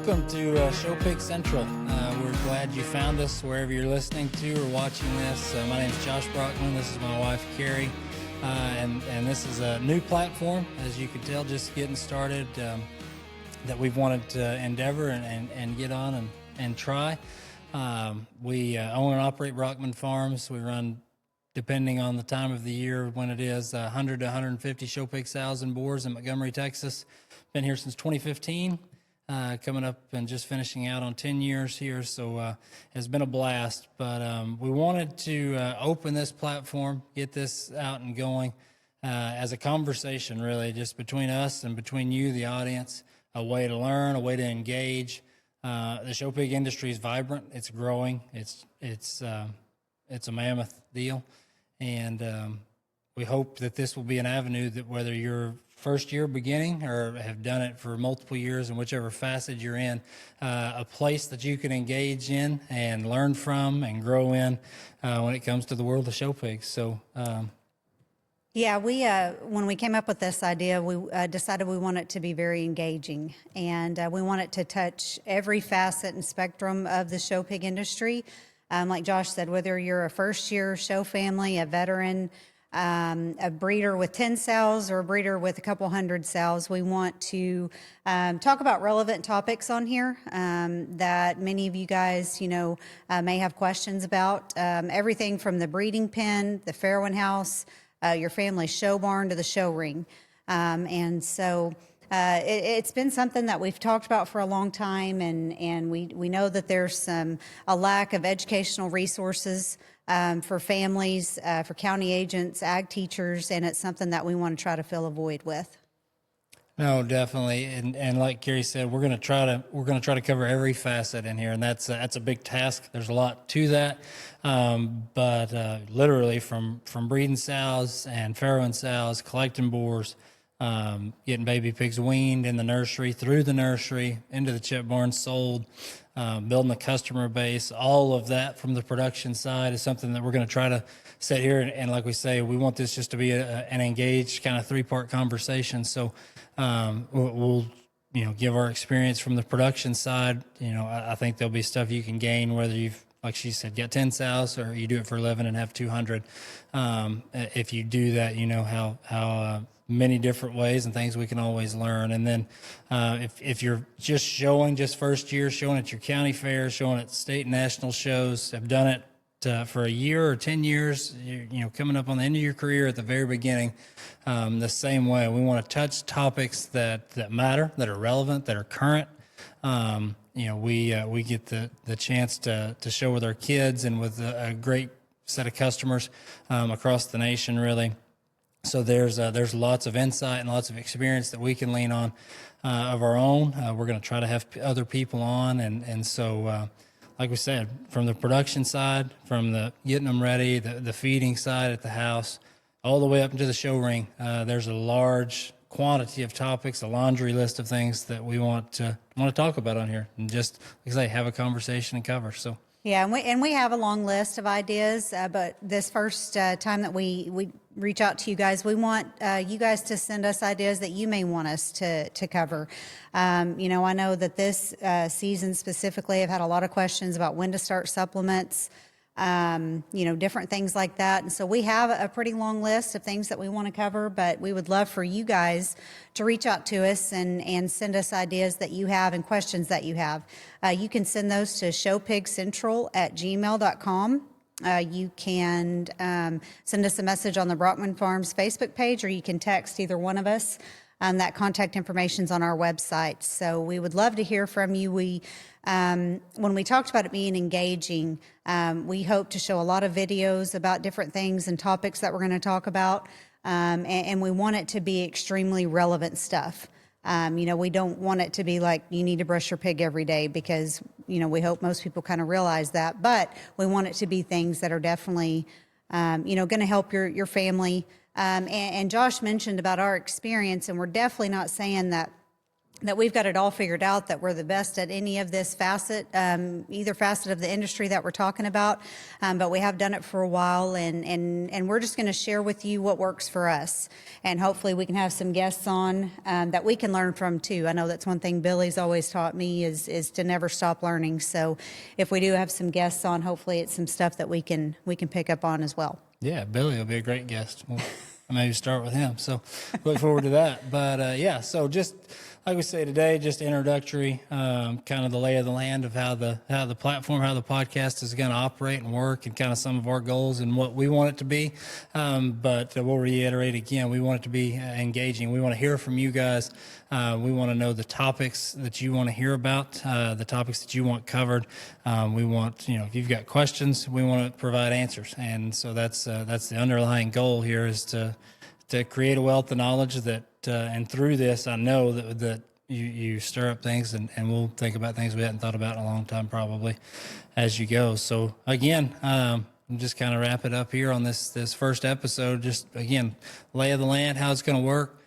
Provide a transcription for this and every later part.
welcome to Showpig Central. We're glad you found us wherever you're listening to or watching this. My name is Josh Brockman. This is my wife, Carrie. And this is a new platform, as you can tell, just getting started, that we've wanted to endeavor and get on and try. We own and operate Brockman Farms. We run, depending on the time of the year when it is, 100 to 150 Showpig sows and boars in Montgomery, Texas. Been here since 2015. Coming up and just finishing out on 10 years here, so it's been a blast. But we wanted to open this platform, get this out and going as a conversation, really, just between us and between you, the audience, a way to learn, a way to engage. The Showpig industry is vibrant. It's growing. It's a mammoth deal, and we hope that this will be an avenue that, whether you're first year beginning or have done it for multiple years in whichever facet you're in, a place that you can engage in and learn from and grow in when it comes to the world of Showpigs. So yeah, we when we came up with this idea, we decided we want it to be very engaging, and we want it to touch every facet and spectrum of the Showpig industry. Like Josh said, whether you're a first-year show family, a veteran, a breeder with 10 sows or a breeder with a couple hundred sows, we want to talk about relevant topics on here that many of you guys, may have questions about. Everything from the breeding pen, the farrowing house, your family show barn, to the show ring. And so it's been something that we've talked about for a long time, and we know that there's a lack of educational resources for families, for county agents, ag teachers, and it's something that we want to try to fill a void with. no, definitely, and like Carrie said, we're going to try to cover every facet in here, and that's a big task. There's a lot to that, but literally from breeding sows and farrowing sows, collecting boars, getting baby pigs weaned in the nursery, through the nursery, into the chip barn, sold, building a customer base, all of that from the production side is something that we're going to try to sit here. And like we say, we want this just to be an engaged kind of three-part conversation. So we'll give our experience from the production side. I think there'll be stuff you can gain, whether you've, like she said, got 10 sows or you do it for 11 and have 200. If you do that, how many different ways and things we can always learn. And then if you're just showing, just first year, showing at your county fair, showing at state and national shows, have done it for a year or 10 years, coming up on the end of your career at the very beginning, the same way. We want to touch topics that matter, that are relevant, that are current. We get the chance to show with our kids and with a great set of customers across the nation, really. So there's lots of insight and lots of experience that we can lean on of our own. We're going to try to have other people on, and so like we said, from the production side, from the getting them ready, the feeding side at the house, all the way up into the show ring, there's a large quantity of topics, a laundry list of things that we want to talk about on here, and just, like I say, have a conversation and cover. So. Yeah, and we have a long list of ideas, but this first time that we reach out to you guys, we want you guys to send us ideas that you may want us to cover. I know that this season specifically, I've had a lot of questions about when to start supplements, different things like that. And so we have a pretty long list of things that we want to cover, but we would love for you guys to reach out to us and send us ideas that you have and questions that you have. You can send those to showpigcentral@gmail.com. You can send us a message on the Brockman Farms Facebook page, or you can text either one of us. That contact information's on our website. So we would love to hear from you. When we talked about it being engaging, we hope to show a lot of videos about different things and topics that we're going to talk about. And we want it to be extremely relevant stuff. We don't want it to be like you need to brush your pig every day, because, we hope most people kind of realize that. But we want it to be things that are definitely, going to help your family. And Josh mentioned about our experience, and we're definitely not saying that that we've got it all figured out, that we're the best at any of this facet, either facet of the industry that we're talking about. But we have done it for a while, and we're just going to share with you what works for us. And hopefully we can have some guests on that we can learn from too. I know that's one thing Billy's always taught me is to never stop learning. So if we do have some guests on, hopefully it's some stuff that we can pick up on as well. Yeah, Billy will be a great guest. We'll maybe start with him. So look forward to that. But yeah, so just like we say today, just introductory, kind of the lay of the land of how the platform, how the podcast is going to operate and work, and kind of some of our goals and what we want it to be. But we'll reiterate again, we want it to be engaging. We want to hear from you guys. We want to know the topics that you want to hear about, the topics that you want covered. We want, if you've got questions, we want to provide answers. And so that's the underlying goal here, is to create a wealth of knowledge that, and through this, I know that you stir up things, and we'll think about things we hadn't thought about in a long time probably as you go. So again, I'm just kind of wrap it up here on this first episode. Just again, lay of the land, how it's going to work.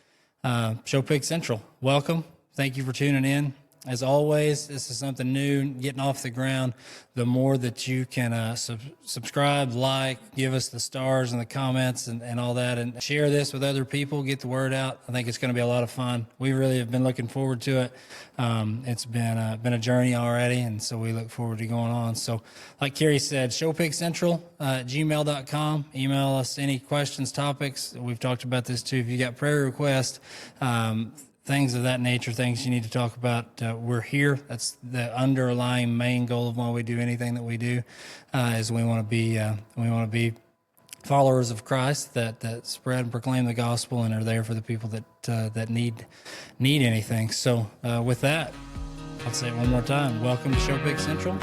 Showpig Central, welcome. Thank you for tuning in. As always, this is something new, getting off the ground. The more that you can subscribe, like, give us the stars and the comments and all that, and share this with other people, get the word out. I think it's going to be a lot of fun. We really have been looking forward to it. It's been a journey already, and so we look forward to going on. So like Carrie said, Showpig Central, gmail.com. Email us any questions, topics. We've talked about this too. If you got prayer requests, things of that nature, things you need to talk about, we're here. That's the underlying main goal of why we do anything that we do, is we want to be followers of Christ that spread and proclaim the gospel and are there for the people that need anything. So with that, I'll say it one more time. Welcome to Showpig Central.